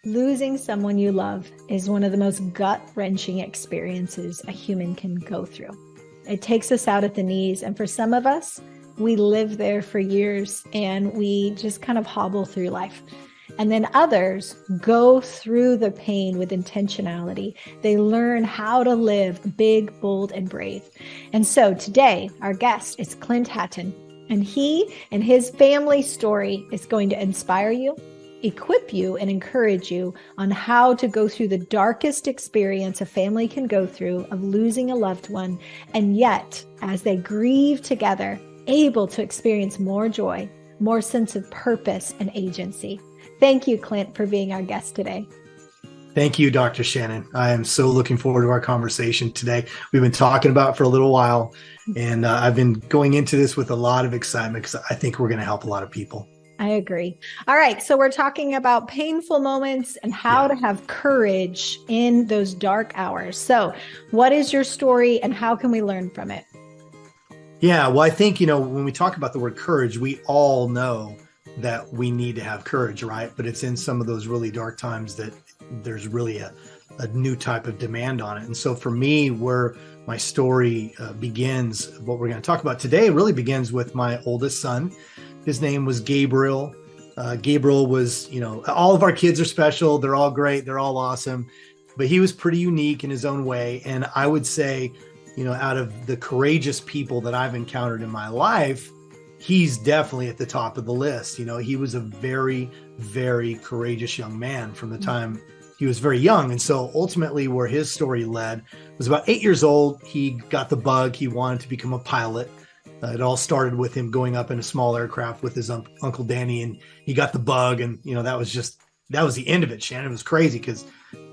Losing someone you love is one of the most gut-wrenching experiences a human can go through. It takes us out at the knees, and for some of us, we live there for years and we just kind of hobble through life. And then others go through the pain with intentionality. They learn how to live big, bold, and brave. And so today, our guest is Clint Hatton, and he and his family story is going to inspire you, equip you, and encourage you on how to go through the darkest experience a family can go through of losing a loved one, and yet, as they grieve together, able to experience more joy, more sense of purpose and agency. Thank you, Clint, for being our guest today. Thank you, Dr. Shannan. I am so looking forward to our conversation today. We've been talking about it for a little while, and I've been going into this with a lot of excitement because I think we're going to help a lot of people. I agree. All right. So we're talking about painful moments and how to have courage in those dark hours. So what is your story and how can we learn from it? Yeah, well, I think, when we talk about the word courage, we all know that we need to have courage, right? But it's in some of those really dark times that there's really a new type of demand on it. And so for me, where my story begins, what we're going to talk about today really begins with my oldest son. His name was Gabriel. Gabriel was, all of our kids are special. They're all great. They're all awesome. But he was pretty unique in his own way. And I would say, out of the courageous people that I've encountered in my life, he's definitely at the top of the list. He was a very, very courageous young man from the time he was very young. And so ultimately where his story led was about 8 years old. He got the bug. He wanted to become a pilot. It all started with him going up in a small aircraft with his Uncle Danny, and he got the bug. And, that was the end of it, Shannon. It was crazy because,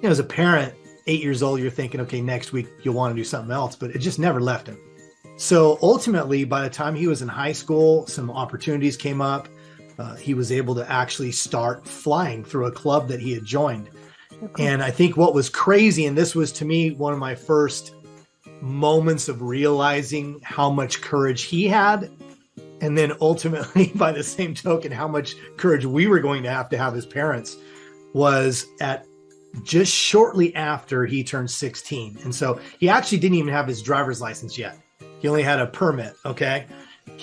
as a parent, 8 years old, you're thinking, okay, next week you'll want to do something else, but it just never left him. So ultimately, by the time he was in high school, some opportunities came up. He was able to actually start flying through a club that he had joined. Okay. And I think what was crazy, and this was to me one of my first moments of realizing how much courage he had, and then ultimately by the same token how much courage we were going to have as parents, was at just shortly after he turned 16. And so he actually didn't even have his driver's license yet. He only had a permit. Okay.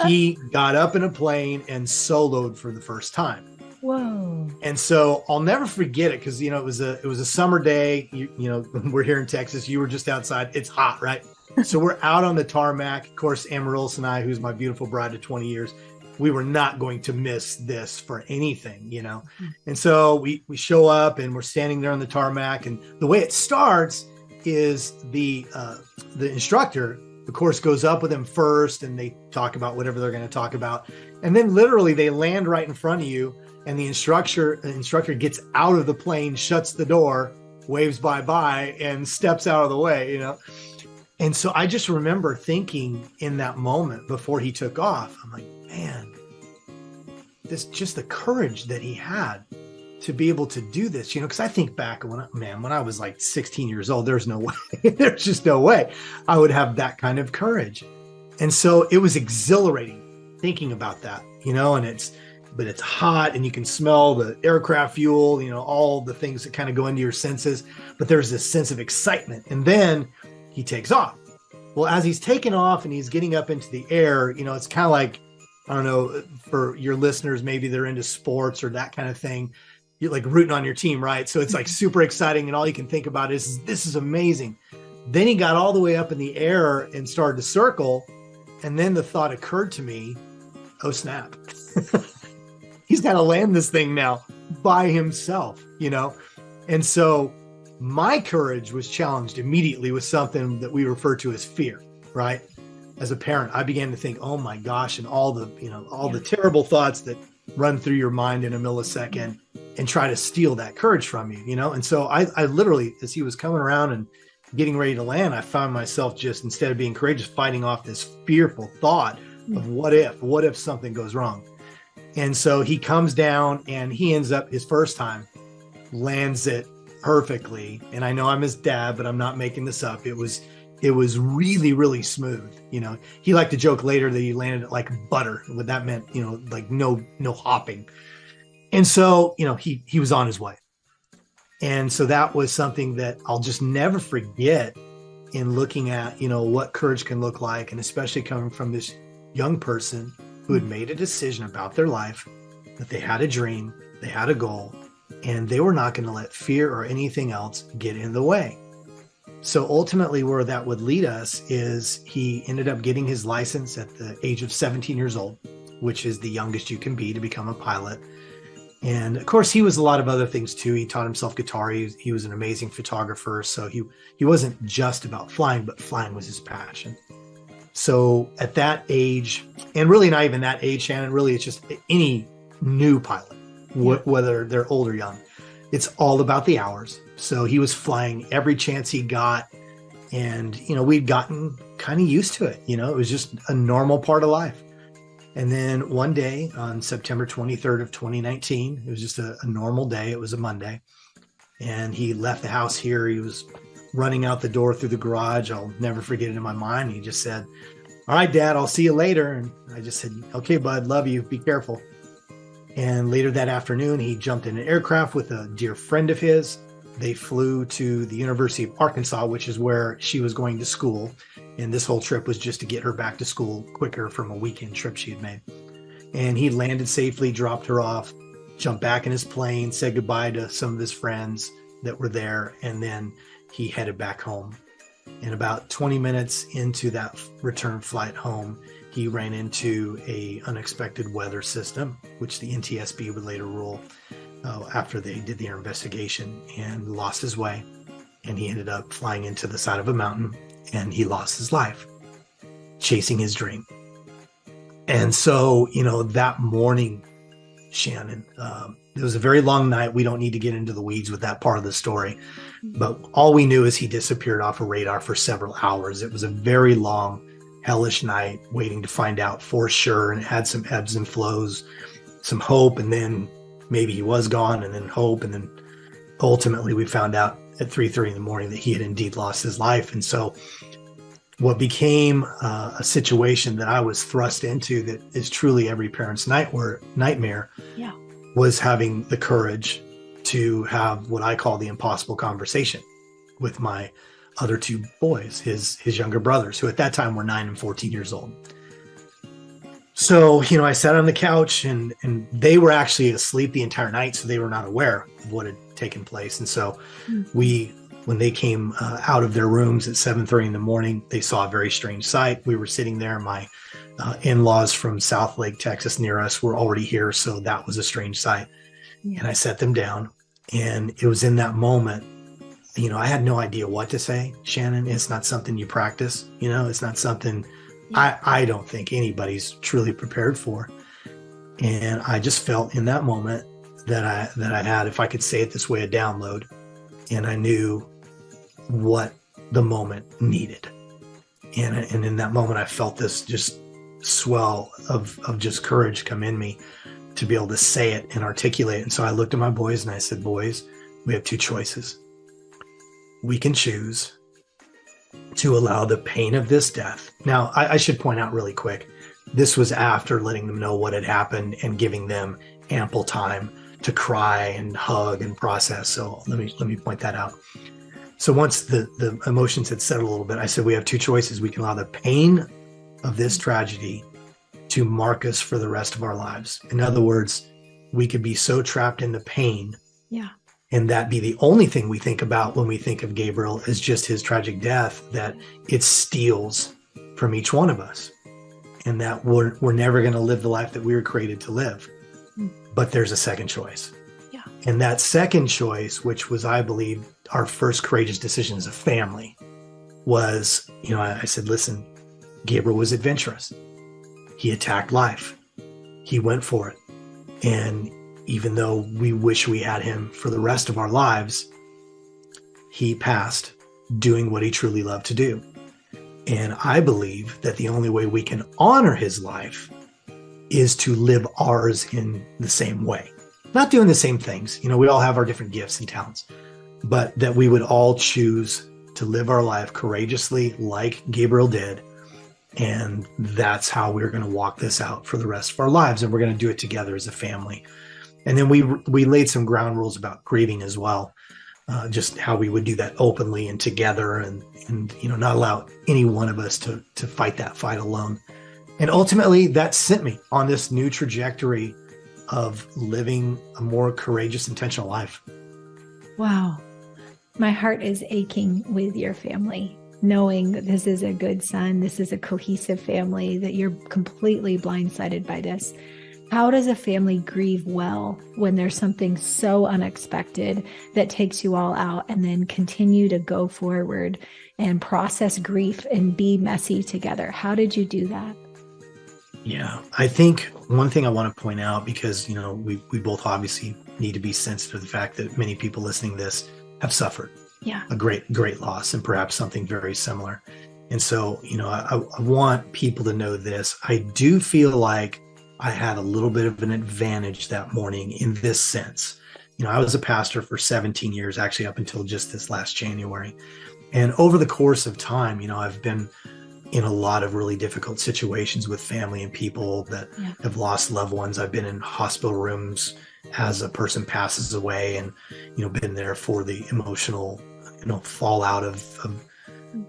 He got up in a plane and soloed for the first time. Whoa. And so I'll never forget it because, it was a summer day. We're here in Texas. You were just outside. It's hot, right? So we're out on the tarmac. Of course, Amaryllis and I, who's my beautiful bride of 20 years, we were not going to miss this for anything, And so we show up and we're standing there on the tarmac. And the way it starts is the instructor, of course, goes up with him first and they talk about whatever they're going to talk about. And then literally they land right in front of you. And the instructor gets out of the plane, shuts the door, waves bye-bye, and steps out of the way, And so I just remember thinking in that moment before he took off, I'm like, man, just the courage that he had to be able to do this, because I think back when I was like 16 years old, there's no way, there's just no way I would have that kind of courage. And so it was exhilarating thinking about that, but it's hot and you can smell the aircraft fuel, all the things that kind of go into your senses, but there's this sense of excitement. And then he takes off. Well, as he's taking off and he's getting up into the air, it's kind of like, I don't know, for your listeners, maybe they're into sports or that kind of thing. You're like rooting on your team, right? So it's like super exciting. And all you can think about is this is amazing. Then he got all the way up in the air and started to circle. And then the thought occurred to me, oh, snap. He's got to land this thing now by himself, And so my courage was challenged immediately with something that we refer to as fear, right? As a parent, I began to think, oh my gosh, and all the terrible thoughts that run through your mind in a millisecond and try to steal that courage from you, And so I literally, as he was coming around and getting ready to land, I found myself just, instead of being courageous, fighting off this fearful thought of what if something goes wrong? And so he comes down and he ends up his first time, lands it perfectly. And I know I'm his dad, but I'm not making this up. It was It was really, really smooth. He liked to joke later that he landed it like butter. What that meant, like no hopping. And so, he was on his way. And so that was something that I'll just never forget in looking at, what courage can look like. And especially coming from this young person who had made a decision about their life, that they had a dream, they had a goal, and they were not going to let fear or anything else get in the way. So ultimately where that would lead us is he ended up getting his license at the age of 17 years old, which is the youngest you can be to become a pilot. And of course, he was a lot of other things too. He taught himself guitar. He was an amazing photographer. So he wasn't just about flying, but flying was his passion. So at that age, and really not even that age, Shannan, really it's just any new pilot, whether they're old or young, it's all about the hours. So he was flying every chance he got. And, we'd gotten kind of used to it. It was just a normal part of life. And then one day on September 23rd of 2019, it was just a normal day. It was a Monday. And he left the house here. He was running out the door through the garage. I'll never forget it in my mind. He just said, "All right, Dad, I'll see you later." And I just said, "Okay, bud, love you. Be careful." And later that afternoon, he jumped in an aircraft with a dear friend of his. They flew to the University of Arkansas, which is where she was going to school. And this whole trip was just to get her back to school quicker from a weekend trip she had made. And he landed safely, dropped her off, jumped back in his plane, said goodbye to some of his friends that were there. And then he headed back home. And about 20 minutes into that return flight home, he ran into a unexpected weather system, which the NTSB would later rule after they did their investigation, and lost his way. And he ended up flying into the side of a mountain, and he lost his life chasing his dream. And so, that morning, Shannan, it was a very long night. We don't need to get into the weeds with that part of the story, but all we knew is he disappeared off of radar for several hours. It was a very long, hellish night waiting to find out for sure. And it had some ebbs and flows, some hope, and then maybe he was gone, and then hope. And then ultimately we found out at 3:30 in the morning that he had indeed lost his life. And so what became a situation that I was thrust into that is truly every parent's nightmare was having the courage to have what I call the impossible conversation with my other two boys, his younger brothers, who at that time were 9 and 14 years old. So, I sat on the couch and they were actually asleep the entire night. So they were not aware of what had taken place. And so when they came out of their rooms at 7:30 in the morning, they saw a very strange sight. We were sitting there. My in-laws from South Lake, Texas, near us were already here. So that was a strange sight. Yeah. And I set them down, and it was in that moment, I had no idea what to say, Shannan. It's not something you practice, it's not something I don't think anybody's truly prepared for. And I just felt in that moment that I had, if I could say it this way, a download. And I knew what the moment needed. And in that moment, I felt this just swell of just courage come in me to be able to say it and articulate it. And so I looked at my boys and I said, "Boys, we have two choices. We can choose to allow the pain of this death." Now, I should point out really quick, this was after letting them know what had happened and giving them ample time to cry and hug and process. So let me point that out. So once the emotions had settled a little bit, I said, we have two choices. We can allow the pain of this tragedy to mark us for the rest of our lives. In other words, we could be so trapped in the pain. Yeah. And that be the only thing we think about when we think of Gabriel is just his tragic death, that it steals from each one of us. And that we're never going to live the life that we were created to live. But there's a second choice. Yeah. And that second choice, which was, I believe, our first courageous decision as a family, was, I said, listen, Gabriel was adventurous. He attacked life. He went for it. And even though we wish we had him for the rest of our lives, he passed doing what he truly loved to do. And I believe that the only way we can honor his life is to live ours in the same way. Not doing the same things. We all have our different gifts and talents, but that we would all choose to live our life courageously like Gabriel did. And that's how we're going to walk this out for the rest of our lives. And we're going to do it together as a family. And then we laid some ground rules about grieving as well, just how we would do that openly and together, and not allow any one of us to fight that fight alone. And ultimately, that sent me on this new trajectory of living a more courageous, intentional life. Wow. My heart is aching with your family, knowing that this is a good son, this is a cohesive family, that you're completely blindsided by this. How does a family grieve well when there's something so unexpected that takes you all out, and then continue to go forward and process grief and be messy together? How did you do that? Yeah, I think one thing I want to point out, because, we both obviously need to be sensitive to the fact that many people listening to this have suffered a great loss, and perhaps something very similar. And so, I want people to know this. I do feel like I had a little bit of an advantage that morning in this sense. I was a pastor for 17 years, actually up until just this last January. And over the course of time, I've been in a lot of really difficult situations with family and people that have lost loved ones. I've been in hospital rooms as a person passes away, and, been there for the emotional, fallout of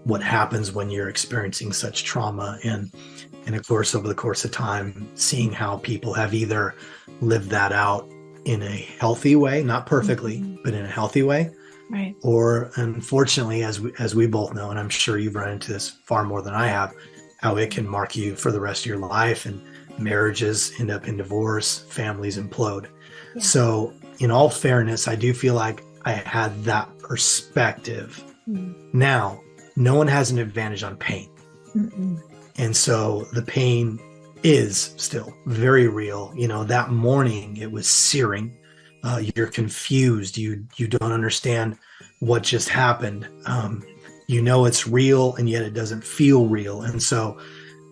what happens when you're experiencing such trauma. And of course, over the course of time, seeing how people have either lived that out in a healthy way, not perfectly, but in a healthy way. Right. Or unfortunately, as we both know, and I'm sure you've run into this far more than I have, how it can mark you for the rest of your life, and marriages end up in divorce, families implode. Yeah. So in all fairness, I do feel like I had that perspective. Now, no one has an advantage on pain. And so the pain is still very real. That morning it was searing. You're confused. You don't understand what just happened. It's real, and yet it doesn't feel real. And so,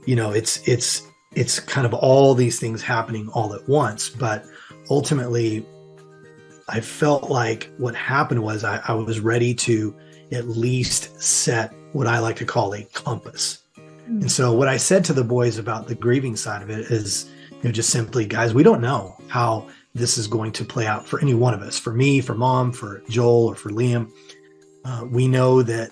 it's kind of all these things happening all at once. But ultimately, I felt like what happened was I was ready to at least set what I like to call a compass. And so what I said to the boys about the grieving side of it is, just simply, guys, we don't know how this is going to play out for any one of us, for me, for Mom, for Joel, or for Liam. We know that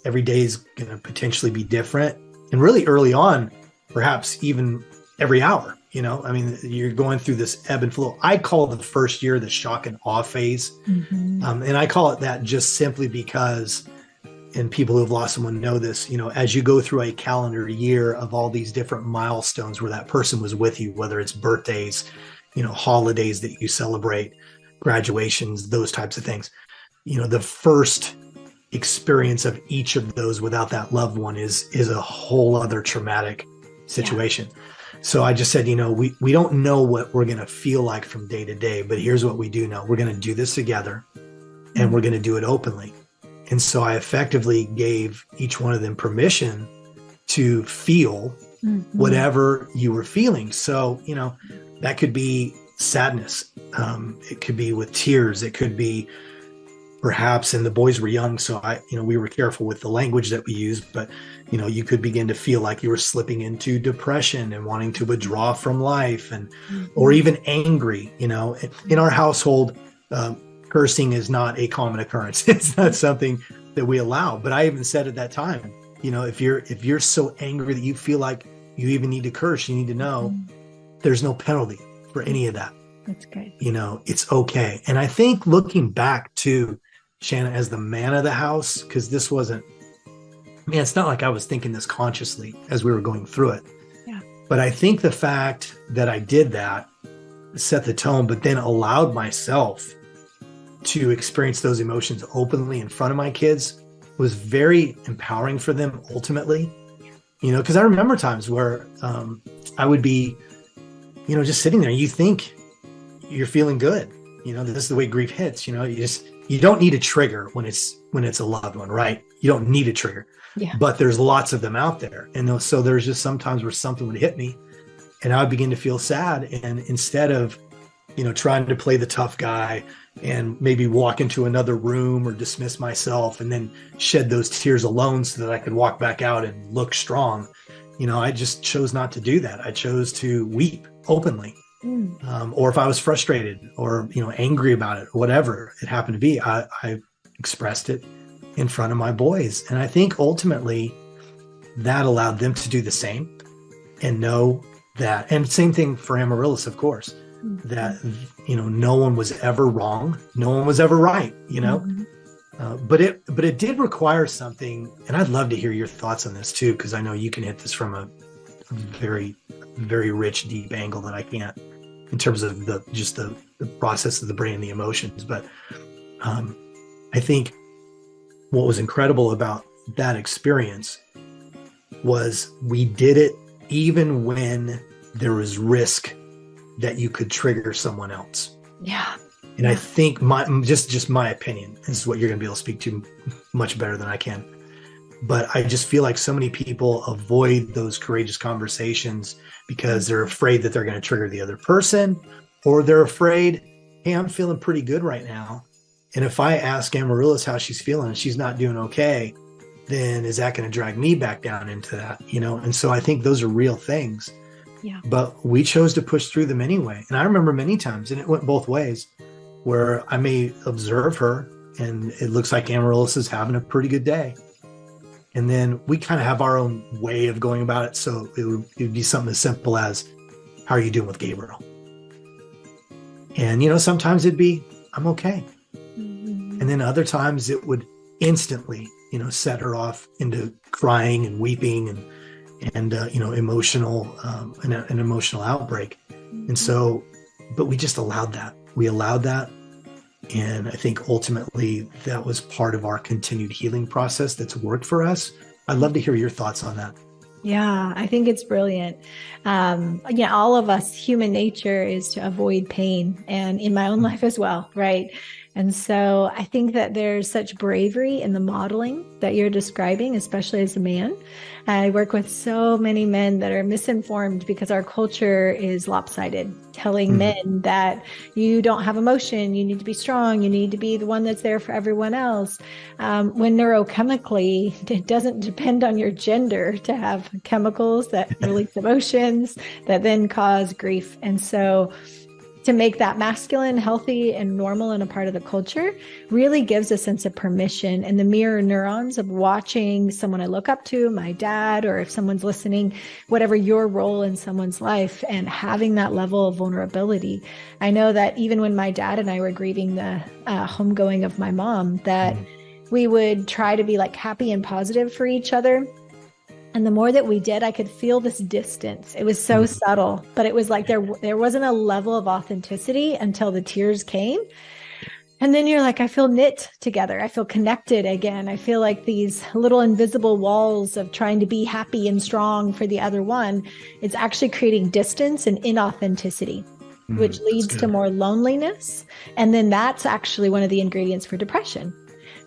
every day is going to potentially be different. And really early on, perhaps even every hour, you're going through this ebb and flow. I call the first year the shock and awe phase. And I call it that just simply because, and people who have lost someone know this, as you go through a calendar year of all these different milestones where that person was with you, whether it's birthdays, holidays that you celebrate, graduations, those types of things, the first experience of each of those without that loved one is a whole other traumatic situation. Yeah. So I just said, we don't know what we're going to feel like from day to day, but here's what we do know. We're going to do this together, and we're going to do it openly. And so I effectively gave each one of them permission to feel whatever you were feeling. So, that could be sadness. It could be with tears. It could be perhaps, and the boys were young, so we were careful with the language that we used, but, you could begin to feel like you were slipping into depression and wanting to withdraw from life, and, or even angry. In our household, cursing is not a common occurrence. It's not something that we allow. But I even said at that time, if you're so angry that you feel like you even need to curse, you need to know there's no penalty for any of that. That's good. It's okay. And I think looking back to Shannan as the man of the house, because this wasn't, it's not like I was thinking this consciously as we were going through it. Yeah. But I think the fact that I did that set the tone, but then allowed myself to experience those emotions openly in front of my kids was very empowering for them ultimately. Because I remember times where I would be, just sitting there. You think you're feeling good. This is the way grief hits. You don't need a trigger when it's a loved one, right? You don't need a trigger. Yeah. But there's lots of them out there. And so there's just sometimes where something would hit me and I would begin to feel sad. And instead of, trying to play the tough guy, and maybe walk into another room or dismiss myself and then shed those tears alone so that I could walk back out and look strong. I just chose not to do that. I chose to weep openly. Or if I was frustrated or, angry about it, or whatever it happened to be, I expressed it in front of my boys. And I think ultimately that allowed them to do the same and know that, and same thing for Amaryllis, of course, that, no one was ever wrong. No one was ever right, but it did require something. And I'd love to hear your thoughts on this too, because I know you can hit this from a very, very rich, deep angle that I can't, in terms of the process of the brain and the emotions. But I think what was incredible about that experience was we did it even when there was risk that you could trigger someone else. Yeah. And I think just my opinion, this is what you're going to be able to speak to much better than I can. But I just feel like so many people avoid those courageous conversations because they're afraid that they're going to trigger the other person, or they're afraid, hey, I'm feeling pretty good right now. And if I ask Amaryllis how she's feeling and she's not doing okay, then is that going to drag me back down into that, And so I think those are real things. Yeah. But we chose to push through them anyway. And I remember many times, and it went both ways, where I may observe her and it looks like Amaryllis is having a pretty good day. And then we kind of have our own way of going about it. So it would be something as simple as, how are you doing with Gabriel? And, sometimes it'd be, I'm okay. And then other times it would instantly, set her off into crying and weeping and emotional, an emotional outbreak. And so, but we just allowed that. We allowed that. And I think ultimately that was part of our continued healing process that's worked for us. I'd love to hear your thoughts on that. Yeah, I think it's brilliant. All of us, human nature is to avoid pain, and in my own life as well, right? And so I think that there's such bravery in the modeling that you're describing, especially as a man. I work with so many men that are misinformed because our culture is lopsided, telling men that you don't have emotion, you need to be strong, you need to be the one that's there for everyone else. When neurochemically, it doesn't depend on your gender to have chemicals that release emotions that then cause grief. And so to make that masculine, healthy, and normal and a part of the culture really gives a sense of permission, and the mirror neurons of watching someone I look up to, my dad, or if someone's listening, whatever your role in someone's life, and having that level of vulnerability. I know that even when my dad and I were grieving the homegoing of my mom, that we would try to be like happy and positive for each other. And the more that we did, I could feel this distance. It was so subtle, but it was like there wasn't a level of authenticity until the tears came. And then you're like, I feel knit together. I feel connected again. I feel like these little invisible walls of trying to be happy and strong for the other one. It's actually creating distance and inauthenticity, which leads to more loneliness. And then that's actually one of the ingredients for depression.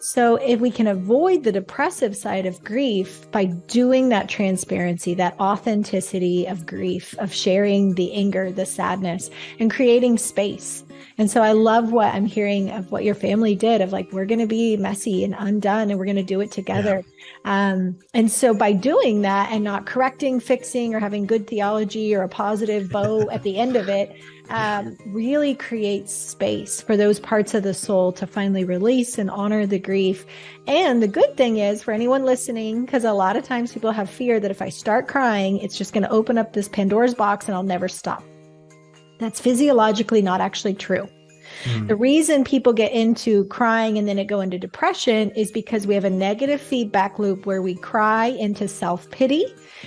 So if we can avoid the depressive side of grief by doing that transparency, that authenticity of grief, of sharing the anger, the sadness, and creating space. And so I love what I'm hearing of what your family did, of like, we're going to be messy and undone and we're going to do it together. Yeah. And so by doing that and not correcting, fixing, or having good theology or a positive bow at the end of it, really creates space for those parts of the soul to finally release and honor the grief. And the good thing is, for anyone listening, because a lot of times people have fear that if I start crying, it's just going to open up this Pandora's box and I'll never stop. That's physiologically not actually true. The reason people get into crying and then it go into depression is because we have a negative feedback loop where we cry into self-pity,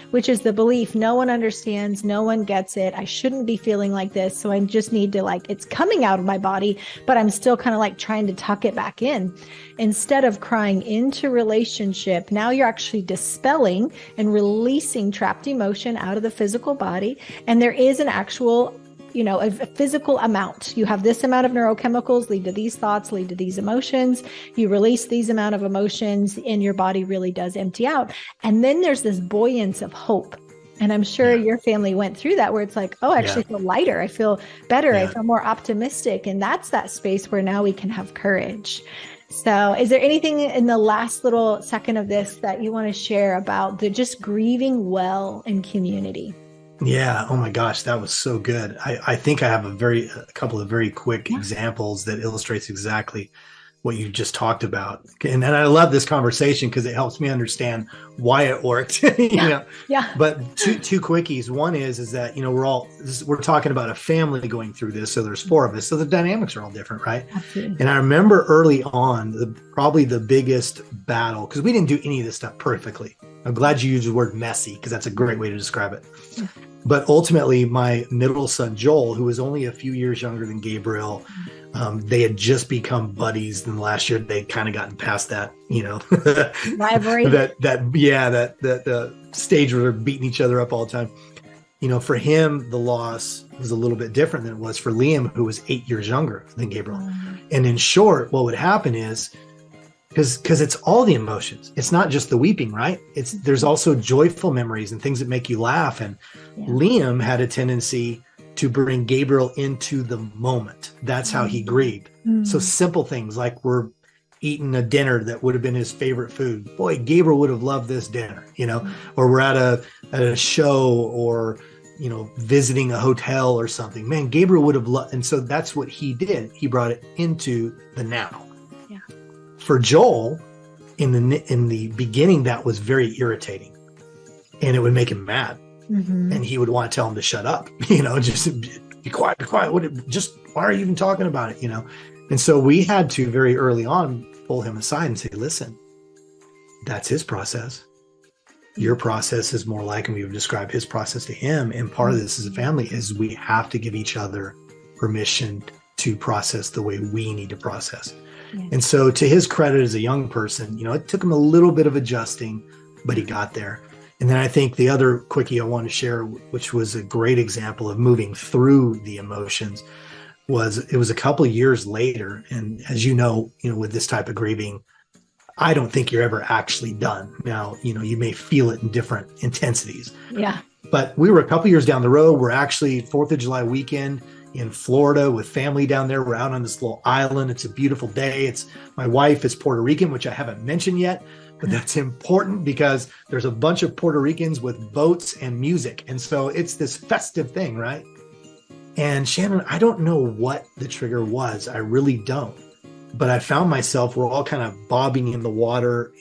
which is the belief no one understands, no one gets it, I shouldn't be feeling like this, so I just need to it's coming out of my body, but I'm still kind of trying to tuck it back in. Instead of crying into relationship, now you're actually dispelling and releasing trapped emotion out of the physical body, and there is an actual a physical amount. You have this amount of neurochemicals lead to these thoughts, lead to these emotions. You release these amount of emotions and your body really does empty out. And then there's this buoyance of hope. And I'm sure your family went through that where it's like, oh, I actually feel lighter. I feel better. I feel more optimistic. And that's that space where now we can have courage. So is there anything in the last little second of this that you want to share about the just grieving well in community? Yeah. Oh my gosh, that was so good. I think I have a couple of very quick examples that illustrates exactly what you just talked about. And I love this conversation because it helps me understand why it worked. But two quickies. One is that, we're talking about a family going through this. So there's 4 of us. So the dynamics are all different, right? Absolutely. And I remember early on, probably the biggest battle, because we didn't do any of this stuff perfectly. I'm glad you used the word messy because that's a great way to describe it. Yeah. But ultimately, my middle son, Joel, who was only a few years younger than Gabriel, they had just become buddies. And last year, they'd kind of gotten past that, rivalry. that stage where they're beating each other up all the time. For him, the loss was a little bit different than it was for Liam, who was 8 years younger than Gabriel. And in short, what would happen is, because it's all the emotions. It's not just the weeping, right? There's also joyful memories and things that make you laugh. And Liam had a tendency to bring Gabriel into the moment. That's how he grieved. So simple things like we're eating a dinner that would have been his favorite food. Boy, Gabriel would have loved this dinner, or we're at a show or, visiting a hotel or something. Man, Gabriel would have loved. And so that's what he did. He brought it into the now. For Joel, in the beginning, that was very irritating, and it would make him mad, and he would want to tell him to shut up. Just be quiet, be quiet. Why are you even talking about it? And so we had to very early on pull him aside and say, "Listen, that's his process. Your process is more like," and we would describe his process to him. And part of this as a family is we have to give each other permission to process the way we need to process. And so to his credit as a young person, it took him a little bit of adjusting, but he got there. And then I think the other quickie I want to share, which was a great example of moving through the emotions, it was a couple of years later. And as with this type of grieving, I don't think you're ever actually done. Now, you may feel it in different intensities. Yeah. But we were a couple of years down the road. We're actually 4th of July weekend in Florida with family down there. We're out on this little island. It's a beautiful day. My wife is Puerto Rican, which I haven't mentioned yet, but that's important because there's a bunch of Puerto Ricans with boats and music. And so it's this festive thing, right? And Shannan, I don't know what the trigger was. I really don't. But I found myself, we're all kind of bobbing in the water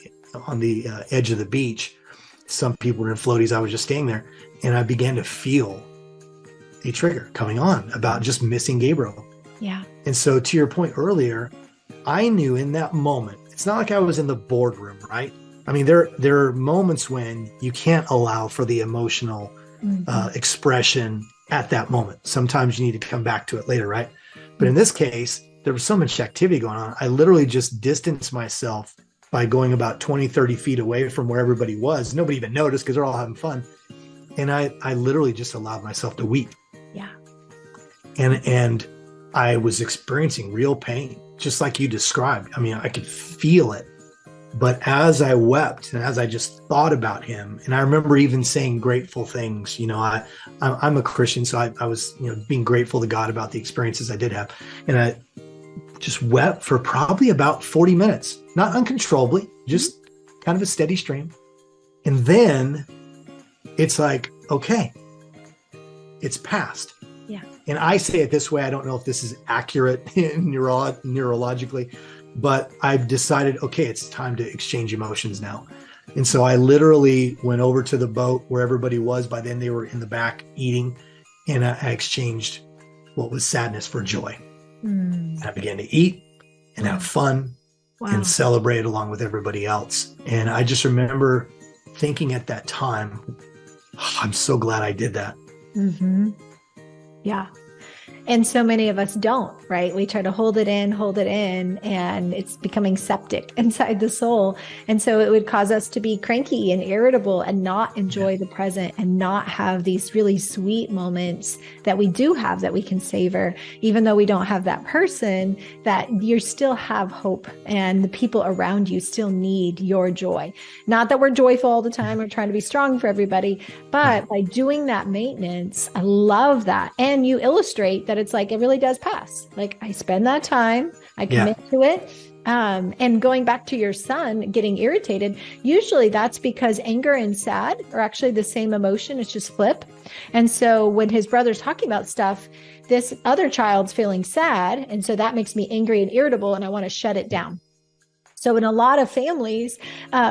on the edge of the beach. Some people were in floaties. I was just staying there. And I began to feel a trigger coming on about just missing Gabriel. Yeah. And so to your point earlier, I knew in that moment, it's not like I was in the boardroom, right? I mean, there are moments when you can't allow for the emotional expression at that moment. Sometimes you need to come back to it later, right? But in this case, there was so much activity going on. I literally just distanced myself by going about 20, 30 feet away from where everybody was. Nobody even noticed because they're all having fun. And I literally just allowed myself to weep. Yeah. And I was experiencing real pain, just like you described. I mean, I could feel it. But as I wept and as I just thought about him, and I remember even saying grateful things, I'm a Christian, so I was, being grateful to God about the experiences I did have. And I just wept for probably about 40 minutes, not uncontrollably, just kind of a steady stream. And then it's like, okay, it's past. Yeah. And I say it this way. I don't know if this is accurate neurologically, but I've decided, okay, it's time to exchange emotions now. And so I literally went over to the boat where everybody was. By then they were in the back eating, and I exchanged what was sadness for joy. And I began to eat and have fun and celebrate along with everybody else. And I just remember thinking at that time, I'm so glad I did that. Yeah. And so many of us don't, right? We try to hold it in, and it's becoming septic inside the soul. And so it would cause us to be cranky and irritable and not enjoy the present and not have these really sweet moments that we do have that we can savor, even though we don't have that person, that you still have hope and the people around you still need your joy. Not that we're joyful all the time or trying to be strong for everybody, but by doing that maintenance, I love that. And you illustrate that it's like, it really does pass. Like I spend that time, I commit to it. And going back to your son getting irritated, usually that's because anger and sad are actually the same emotion. It's just flip. And so when his brother's talking about stuff, this other child's feeling sad. And so that makes me angry and irritable, and I want to shut it down. So in a lot of families,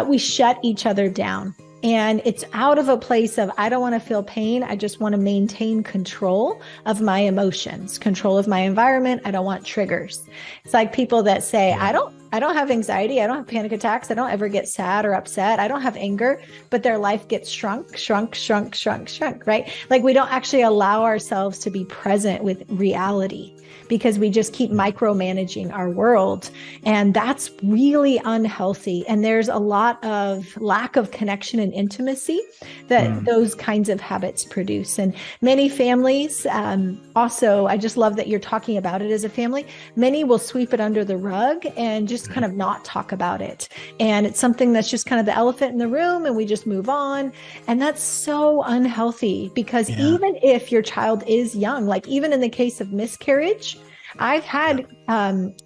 we shut each other down. And it's out of a place of, I don't want to feel pain. I just want to maintain control of my emotions, control of my environment. I don't want triggers. It's like people that say, I don't have anxiety. I don't have panic attacks. I don't ever get sad or upset. I don't have anger, but their life gets shrunk, right? Like we don't actually allow ourselves to be present with reality, because we just keep micromanaging our world. And that's really unhealthy. And there's a lot of lack of connection and intimacy that those kinds of habits produce. And many families, also, I just love that you're talking about it as a family. Many will sweep it under the rug and just kind of not talk about it. And it's something that's just kind of the elephant in the room, and we just move on. And that's so unhealthy, because even if your child is young, like even in the case of miscarriage, I've had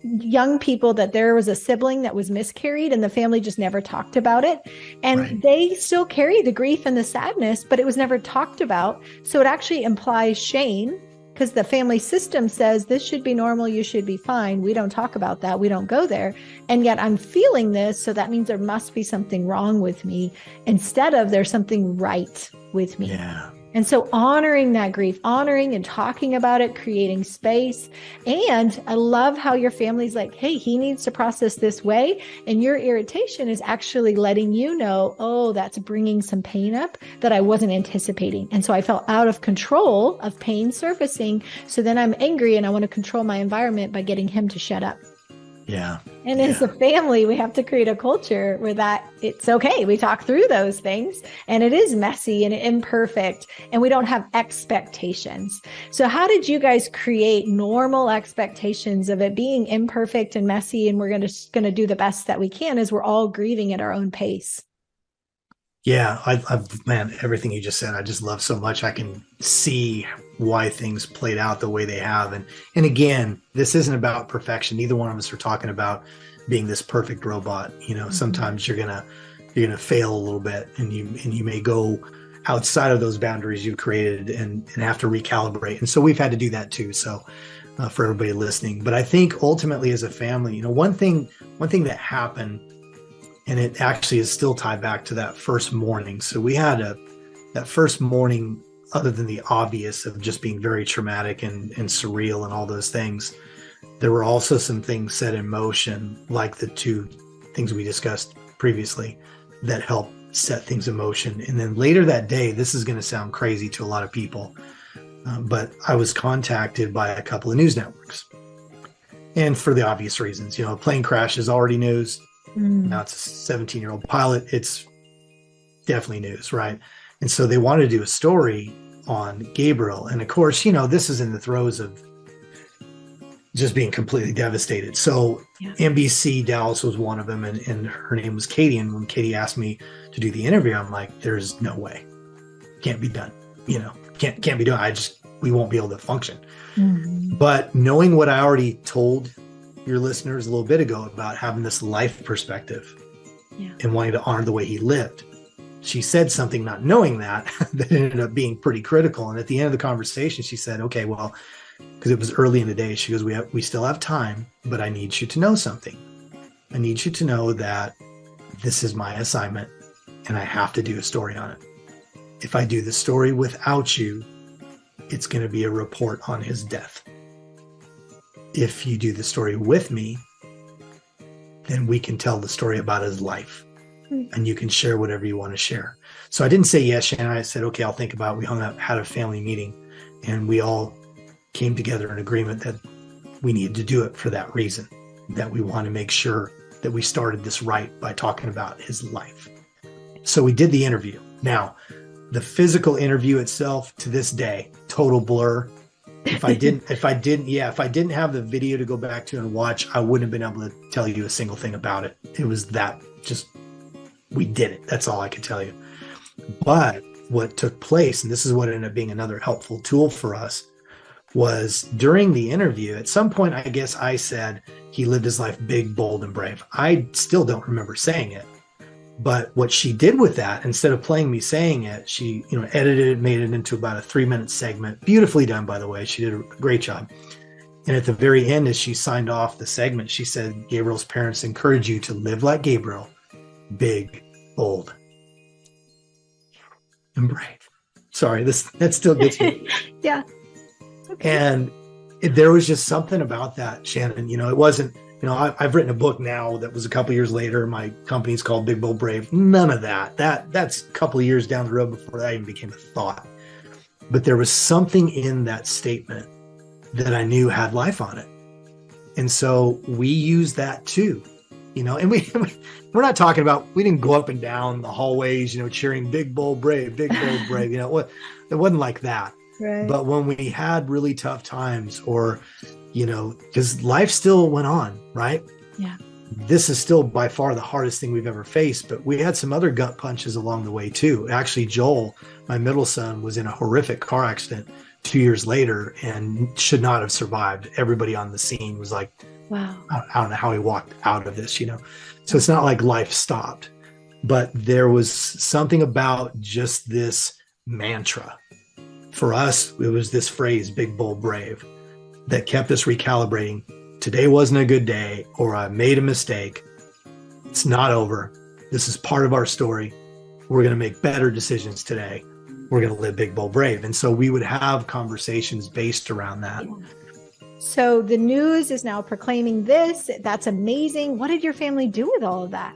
young people that there was a sibling that was miscarried and the family just never talked about it. And they still carry the grief and the sadness, but it was never talked about. So it actually implies shame, because the family system says this should be normal. You should be fine. We don't talk about that. We don't go there. And yet I'm feeling this. So that means there must be something wrong with me, instead of there's something right with me. Yeah. And so honoring that grief, honoring and talking about it, creating space. And I love how your family's like, hey, he needs to process this way. And your irritation is actually letting you know, oh, that's bringing some pain up that I wasn't anticipating. And so I felt out of control of pain surfacing. So then I'm angry and I want to control my environment by getting him to shut up. Yeah. And as a family, we have to create a culture where that it's okay. We talk through those things, and it is messy and imperfect, and we don't have expectations. So how did you guys create normal expectations of it being imperfect and messy, and we're going to do the best that we can as we're all grieving at our own pace? Yeah, man, everything you just said, I just love so much. I can see why things played out the way they have. And again, this isn't about perfection. Neither one of us are talking about being this perfect robot. You know, sometimes you're gonna fail a little bit, and you may go outside of those boundaries you've created and have to recalibrate. And so we've had to do that too. So for everybody listening, but I think ultimately as a family, you know, one thing that happened, and it actually is still tied back to that first morning. So we had that first morning, other than the obvious of just being very traumatic and surreal and all those things, there were also some things set in motion, like the two things we discussed previously, that helped set things in motion. And then later that day, this is going to sound crazy to a lot of people, but I was contacted by a couple of news networks. And for the obvious reasons, you know, a plane crash is already news. Now it's a 17-year-old pilot. It's definitely news, right? And so they wanted to do a story on Gabriel. And of course, you know, this is in the throes of just being completely devastated. So NBC Dallas was one of them, and her name was Katie. And when Katie asked me to do the interview, I'm like, there's no way. Can't be done. You know, can't be done. We won't be able to function. But knowing what I already told your listeners a little bit ago about having this life perspective and wanting to honor the way he lived, she said something not knowing that ended up being pretty critical. And at the end of the conversation, she said, okay, well, because it was early in the day, she goes, we still have time, but I need you to know something. I need you to know that this is my assignment and I have to do a story on it. If I do the story without you, it's going to be a report on his death. If you do the story with me, then we can tell the story about his life, and you can share whatever you want to share. So I didn't say yes, Shannon. I said, okay, I'll think about it. We hung up, had a family meeting, and we all came together in agreement that we needed to do it for that reason, that we want to make sure that we started this right by talking about his life. So we did the interview. Now, the physical interview itself, to this day, total blur. If I didn't have the video to go back to and watch, I wouldn't have been able to tell you a single thing about it. It was that just, we did it. That's all I could tell you. But what took place, and this is what ended up being another helpful tool for us, was during the interview, at some point, I guess I said he lived his life big, bold, and brave. I still don't remember saying it. But what she did with that, instead of playing me saying it, she, edited it, made it into about a 3-minute segment. Beautifully done, by the way. She did a great job. And at the very end, as she signed off the segment, she said, Gabriel's parents encourage you to live like Gabriel, big, bold, and brave. Sorry, that still gets me. Yeah. Okay. And there was just something about that, Shannan. It wasn't, I've written a book now that was a couple years later. My company's called Big Bold Brave. None of that. That's a couple of years down the road before that even became a thought. But there was something in that statement that I knew had life on it. And so we use that too, and we're not talking about, we didn't go up and down the hallways, cheering big, bold, brave, big, bold, brave. It wasn't like that. Right. But when we had really tough times, or, because life still went on, right? Yeah. This is still by far the hardest thing we've ever faced, but we had some other gut punches along the way too. Actually, Joel, my middle son, was in a horrific car accident 2 years later and should not have survived. Everybody on the scene was like, wow, I don't know how he walked out of this, So it's not like life stopped, but there was something about just this mantra. For us, it was this phrase, big, bold, brave, that kept us recalibrating. Today wasn't a good day, or I made a mistake. It's not over. This is part of our story. We're going to make better decisions today. We're going to live big, bold, brave. And so we would have conversations based around that. So the news is now proclaiming this. That's amazing. What did your family do with all of that?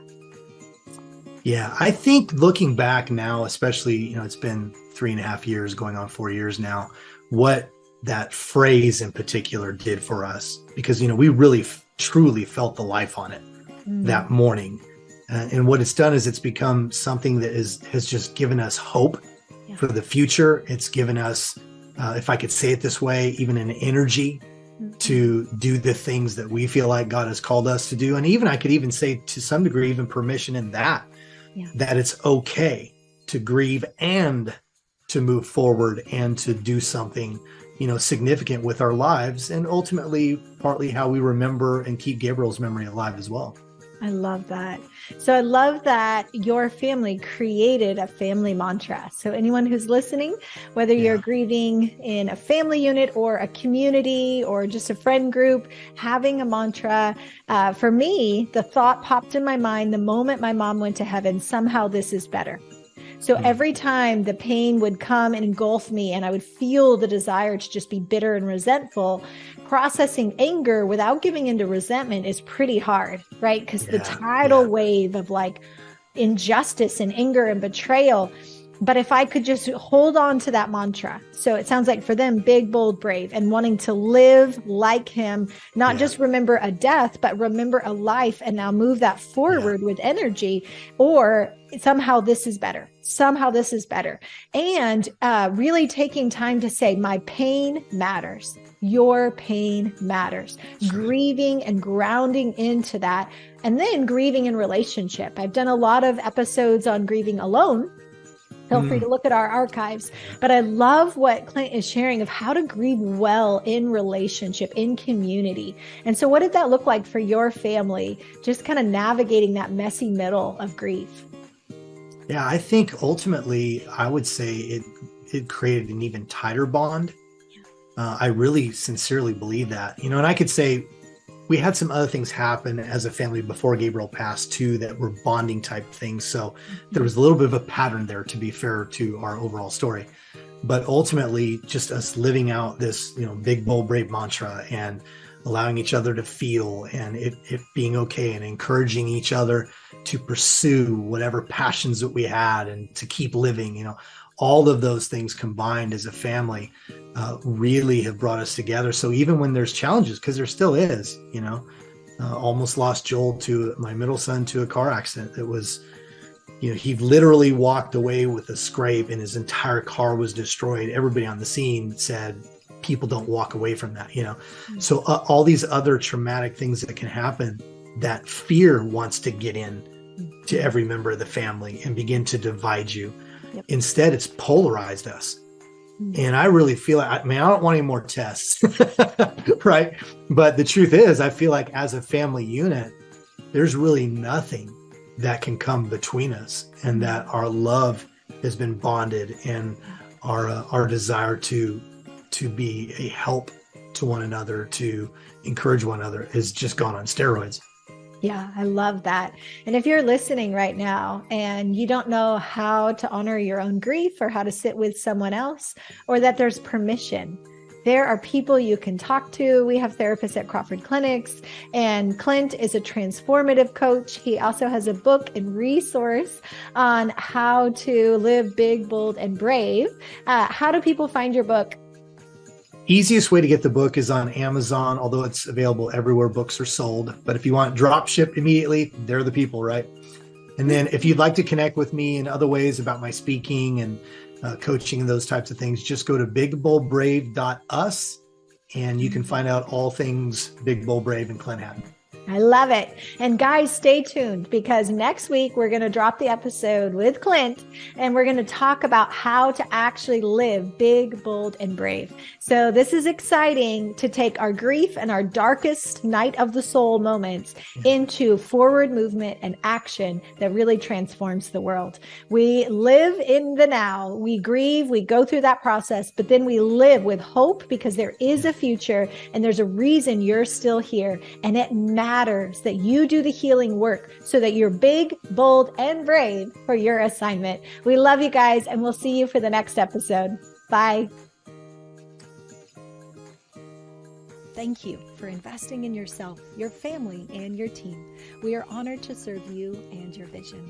Yeah, I think looking back now, especially, it's been 3.5 years, going on 4 years now, what that phrase in particular did for us, because, we really truly felt the life on it that morning. And what it's done is it's become something that has just given us hope for the future. It's given us, if I could say it this way, even an energy to do the things that we feel like God has called us to do. And even I could even say, to some degree, even permission in that, that it's okay to grieve and to move forward and to do something, significant with our lives, and ultimately partly how we remember and keep Gabriel's memory alive as well. I love that. So I love that your family created a family mantra. So anyone who's listening, whether you're grieving in a family unit or a community or just a friend group, having a mantra. For me, the thought popped in my mind the moment my mom went to heaven, somehow this is better. So every time the pain would come and engulf me and I would feel the desire to just be bitter and resentful, processing anger without giving into resentment is pretty hard, right? Because the tidal wave of like injustice and anger and betrayal. But if I could just hold on to that mantra. So it sounds like for them, big, bold, brave, and wanting to live like him, not just remember a death, but remember a life, and now move that forward with energy, or somehow this is better. Somehow this is better. And really taking time to say, my pain matters. Your pain matters. Grieving and grounding into that. And then grieving in relationship. I've done a lot of episodes on grieving alone. Feel free to look at our archives. But I love what Clint is sharing of how to grieve well in relationship, in community. And so what did that look like for your family? Just kind of navigating that messy middle of grief. Yeah, I think ultimately, I would say it created an even tighter bond. I really sincerely believe that, and I could say we had some other things happen as a family before Gabriel passed too, that were bonding type things. So there was a little bit of a pattern there, to be fair to our overall story. But ultimately, just us living out this, big, bold, brave mantra and allowing each other to feel, and it being okay, and encouraging each other to pursue whatever passions that we had and to keep living, all of those things combined as a family really have brought us together. So even when there's challenges, because there still is, almost lost Joel, to my middle son, to a car accident. It was, he literally walked away with a scrape and his entire car was destroyed. Everybody on the scene said, people don't walk away from that, So all these other traumatic things that can happen, that fear wants to get in to every member of the family and begin to divide you. Yep. Instead, it's polarized us. And I really feel like, I don't want any more tests, right? But the truth is, I feel like as a family unit, there's really nothing that can come between us, and that our love has been bonded, and our desire to be a help to one another, to encourage one another, has just gone on steroids. Yeah, I love that. And if you're listening right now and you don't know how to honor your own grief, or how to sit with someone else, or that there's permission, there are people you can talk to. We have therapists at Crawford Clinics, and Clint is a transformative coach. He also has a book and resource on how to live big, bold, and brave. How do people find your book? Easiest way to get the book is on Amazon, although it's available everywhere books are sold. But if you want drop ship immediately, they're the people, right? And then if you'd like to connect with me in other ways about my speaking and coaching and those types of things, just go to bigboldbrave.us and you can find out all things Big Bold Brave and Clint Hatton. I love it. And guys, stay tuned, because next week we're going to drop the episode with Clint, and we're going to talk about how to actually live big, bold, and brave. So this is exciting, to take our grief and our darkest night of the soul moments into forward movement and action that really transforms the world. We live in the now. We grieve, we go through that process, but then we live with hope, because there is a future and there's a reason you're still here. And it matters that you do the healing work so that you're big, bold, and brave for your assignment. We love you guys, and we'll see you for the next episode. Bye. Thank you for investing in yourself, your family, and your team. We are honored to serve you and your vision.